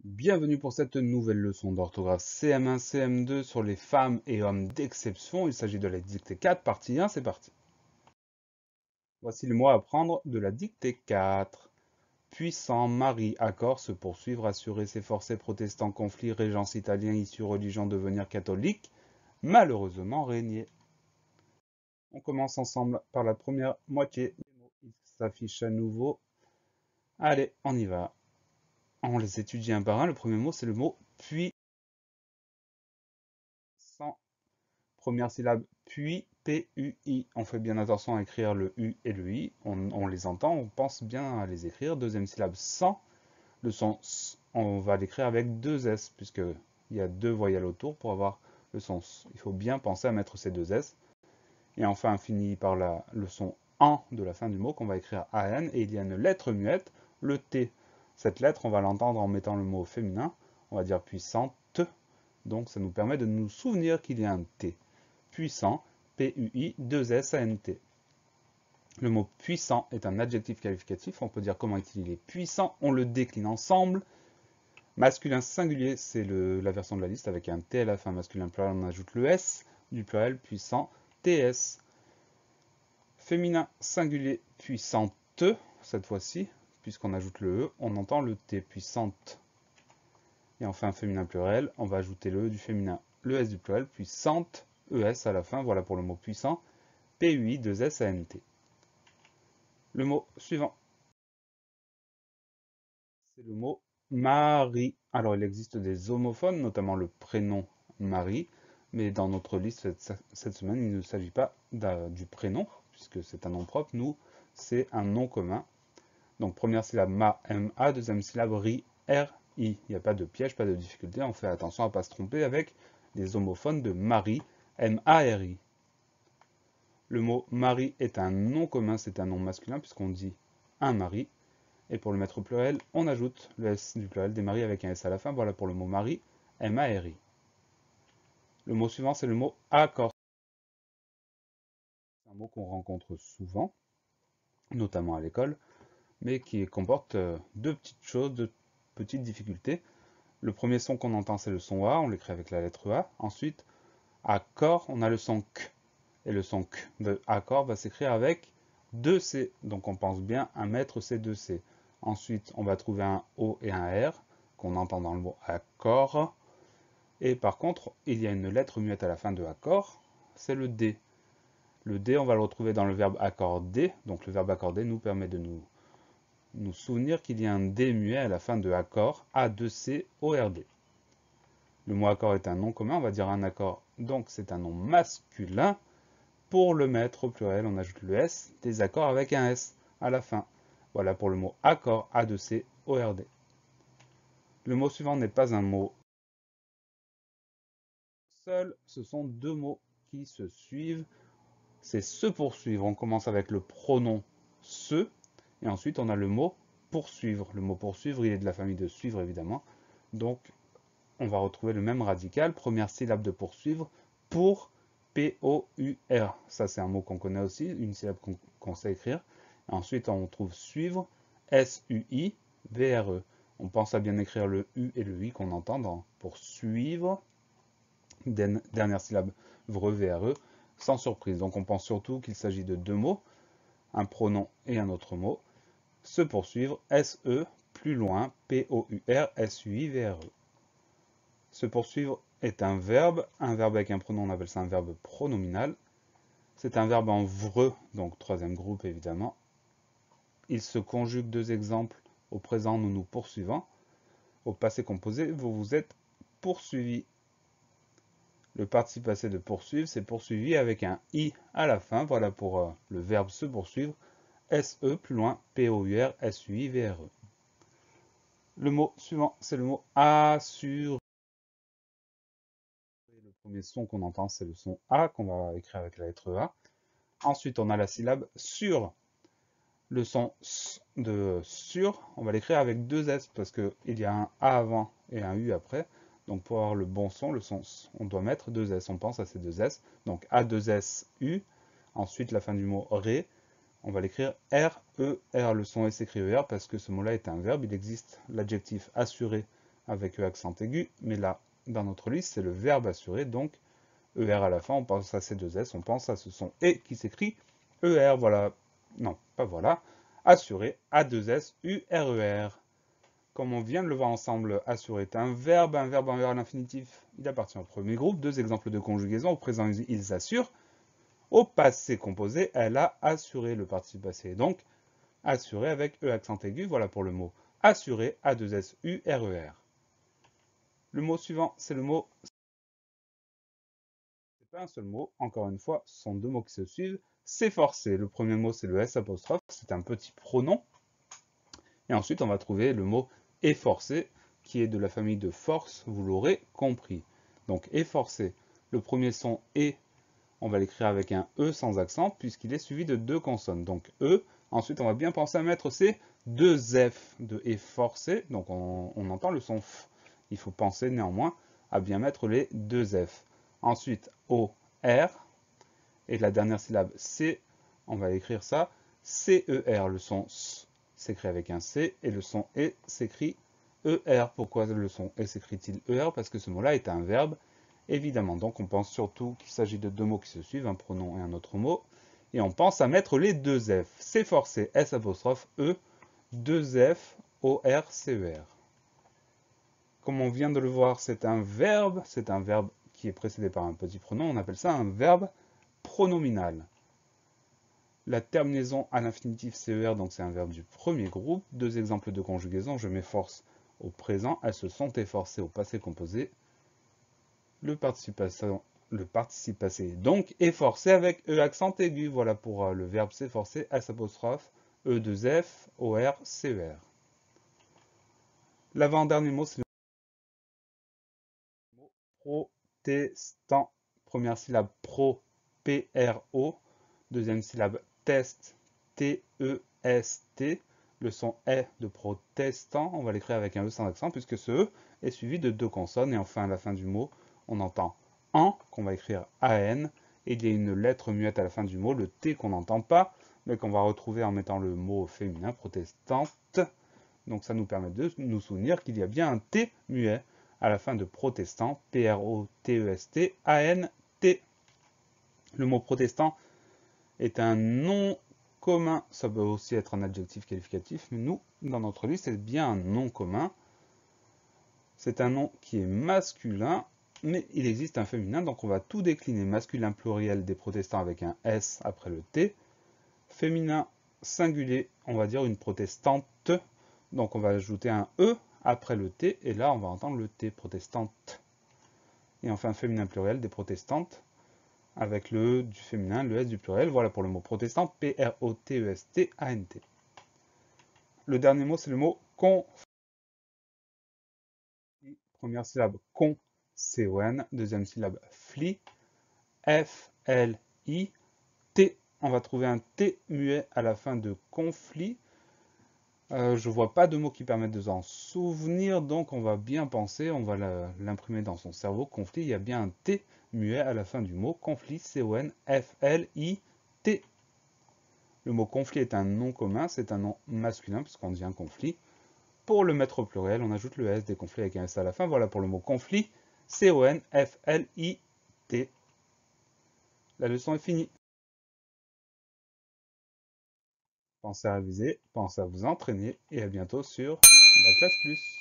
Bienvenue pour cette nouvelle leçon d'orthographe CM1, CM2 sur les femmes et hommes d'exception. Il s'agit de la dictée 4, partie 1, c'est parti. Voici le mot à apprendre de la dictée 4. Puissant, mari, accord, se poursuivre, assurer, s'efforcer, protestant, conflit, régence italien, issue, religion, devenir catholique, malheureusement régner. On commence ensemble par la première moitié des mots. Il s'affiche à nouveau. Allez, on y va. On les étudie un par un. Le premier mot, c'est le mot puissant. Première syllabe, puis, P-U-I. On fait bien attention à écrire le U et le I. On les entend, on pense bien à les écrire. Deuxième syllabe, sans. Le son S, on va l'écrire avec deux S, puisqu'il y a deux voyelles autour pour avoir le son S. Il faut bien penser à mettre ces deux S. Et enfin, on finit par le son AN de la fin du mot qu'on va écrire AN. Et il y a une lettre muette, le T. Cette lettre, on va l'entendre en mettant le mot féminin. On va dire puissante. Donc ça nous permet de nous souvenir qu'il y a un T. Puissant, P-U-I, 2-S-A-N-T. Le mot puissant est un adjectif qualificatif. On peut dire comment il est puissant. On le décline ensemble. Masculin singulier, c'est la version de la liste avec un T à la fin. Masculin pluriel, on ajoute le S du pluriel puissant, TS. Féminin singulier, puissante, cette fois-ci, puisqu'on ajoute le E, on entend le T, puissante. Et enfin, féminin pluriel, on va ajouter le E du féminin, le S du pluriel, puissante, ES à la fin. Voilà pour le mot puissant. P-U-I, 2-S-A-N-T. Le mot suivant, c'est le mot Marie. Alors, il existe des homophones, notamment le prénom Marie, mais dans notre liste cette semaine, il ne s'agit pas du prénom, puisque c'est un nom propre. Nous, c'est un nom commun. Donc, première syllabe Ma, M-A, deuxième syllabe Ri, R-I. Il n'y a pas de piège, pas de difficulté. On fait attention à ne pas se tromper avec les homophones de Marie, M-A-R-I. Le mot mari est un nom commun, c'est un nom masculin, puisqu'on dit un mari. Et pour le mettre au pluriel, on ajoute le S du pluriel des maris avec un S à la fin. Voilà pour le mot mari, M-A-R-I. Le mot suivant, c'est le mot accord. C'est un mot qu'on rencontre souvent, notamment à l'école, mais qui comporte deux petites choses, deux petites difficultés. Le premier son qu'on entend, c'est le son A, on l'écrit avec la lettre A. Ensuite, accord, on a le son K. Et le son K de accord va s'écrire avec deux C. Donc on pense bien à mettre ces deux C. Ensuite, on va trouver un O et un R qu'on entend dans le mot accord. Et par contre, il y a une lettre muette à la fin de accord, c'est le D. Le D, on va le retrouver dans le verbe accorder. Donc le verbe accorder nous permet de nous souvenir qu'il y a un D muet à la fin de accord, A2C-O-R-D. Le mot accord est un nom commun, on va dire un accord, donc c'est un nom masculin. Pour le mettre au pluriel, on ajoute le S, des accords avec un S à la fin. Voilà pour le mot accord, A2C-O-R-D. Le mot suivant n'est pas un mot seul, ce sont deux mots qui se suivent. C'est se poursuivre. On commence avec le pronom se, et ensuite on a le mot poursuivre. Le mot poursuivre, il est de la famille de suivre évidemment. Donc on va retrouver le même radical. Première syllabe de poursuivre, pour, P-O-U-R. Ça c'est un mot qu'on connaît aussi, une syllabe qu'on sait écrire. Et ensuite on trouve suivre, S-U-I-V-R-E. On pense à bien écrire le U et le I qu'on entend dans poursuivre. Dernière syllabe, vre, V-R-E, sans surprise. Donc on pense surtout qu'il s'agit de deux mots, un pronom et un autre mot. Se poursuivre, S-E, plus loin, P-O-U-R-S-U-I-V-R-E. Se poursuivre est un verbe avec un pronom, on appelle ça un verbe pronominal. C'est un verbe en vreux, donc troisième groupe évidemment. Il se conjugue deux exemples, au présent nous nous poursuivons, au passé composé vous vous êtes poursuivi. Le participe passé de poursuivre, c'est poursuivi avec un i à la fin. Voilà pour le verbe se poursuivre. S-E, plus loin, P-O-U-R-S-U-I-V-R-E. Le mot suivant, c'est le mot assurer. Le premier son qu'on entend, c'est le son A, qu'on va écrire avec la lettre A. Ensuite, on a la syllabe sur. Le son S de sur, on va l'écrire avec deux S, parce qu'il y a un A avant et un U après. Donc pour avoir le bon son, le son S, on doit mettre deux S. On pense à ces deux S. Donc A2SU. Ensuite, la fin du mot ré, on va l'écrire R-E-R. Le son S s'écrit E-R parce que ce mot-là est un verbe. Il existe l'adjectif assurer avec E accent aigu, mais là, dans notre liste, c'est le verbe assurer, donc ER à la fin, on pense à ces deux S, on pense à ce son E qui s'écrit ER, voilà, non, pas voilà, assurer, A2S, URER. Comme on vient de le voir ensemble, assurer est un verbe en verbe à l'infinitif, il appartient au premier groupe, deux exemples de conjugaison, au présent ils assurent, au passé composé, elle a assuré le participe passé, donc assurer avec E accent aigu, voilà pour le mot assurer, A2S, URER. Le mot suivant, c'est le mot. C'est pas un seul mot, encore une fois, ce sont deux mots qui se suivent. S'efforcer. Le premier mot, c'est le S apostrophe, c'est un petit pronom. Et ensuite, on va trouver le mot efforcer, qui est de la famille de force, vous l'aurez compris. Donc, efforcer. Le premier son E, on va l'écrire avec un E sans accent, puisqu'il est suivi de deux consonnes. Donc, E. Ensuite, on va bien penser à mettre ces deux F de efforcer. Donc, on entend le son F. Il faut penser néanmoins à bien mettre les deux F. Ensuite, O, R. Et la dernière syllabe C, on va écrire ça C-E-R. Le son S s'écrit avec un C et le son E s'écrit ER. Pourquoi le son E s'écrit-il ER? Parce que ce mot-là est un verbe, évidemment. Donc on pense surtout qu'il s'agit de deux mots qui se suivent, un pronom et un autre mot. Et on pense à mettre les deux F. S'efforcer, S apostrophe E, deux F, O-R-C-E-R. Comme on vient de le voir, c'est un verbe qui est précédé par un petit pronom. On appelle ça un verbe pronominal. La terminaison à l'infinitif CER, donc c'est un verbe du premier groupe. Deux exemples de conjugaison, je m'efforce au présent, elles se sont efforcées au passé composé. Le participe passé est donc efforcé avec E accent aigu. Voilà pour le verbe s'efforcer, S apostrophe, E2F, OR, CER. L'avant-dernier mot, c'est le mot protestant. Première syllabe pro, P-R-O. Deuxième syllabe test, T-E-S-T. Le son est de protestant, on va l'écrire avec un E sans accent puisque ce E est suivi de deux consonnes. Et enfin, à la fin du mot, on entend en, qu'on va écrire AN. Et il y a une lettre muette à la fin du mot, le T qu'on n'entend pas, mais qu'on va retrouver en mettant le mot féminin, protestante. Donc ça nous permet de nous souvenir qu'il y a bien un T muet à la fin de protestant, P-R-O-T-E-S-T, A-N-T. Le mot protestant est un nom commun, ça peut aussi être un adjectif qualificatif, mais nous, dans notre liste, c'est bien un nom commun. C'est un nom qui est masculin, mais il existe un féminin, donc on va tout décliner. Masculin pluriel des protestants avec un S après le T. Féminin singulier, on va dire une protestante, donc on va ajouter un E après le T, et là on va entendre le T, protestante. Et enfin féminin pluriel des protestantes, avec le E du féminin, le S du pluriel. Voilà pour le mot protestant, P-R-O-T-E-S-T-A-N-T. Le dernier mot, c'est le mot con. Première syllabe con, C-O-N. Deuxième syllabe fli, F-L-I. T, on va trouver un T muet à la fin de conflit. Je vois pas de mots qui permettent de s'en souvenir, donc on va bien penser, on va l'imprimer dans son cerveau. Conflit, il y a bien un T muet à la fin du mot conflit, C-O-N-F-L-I-T. Le mot conflit est un nom commun, c'est un nom masculin puisqu'on dit un conflit. Pour le mettre au pluriel, on ajoute le S des conflits avec un S à la fin. Voilà pour le mot conflit, C-O-N-F-L-I-T. La leçon est finie. Pensez à réviser, pensez à vous entraîner et à bientôt sur la classe plus.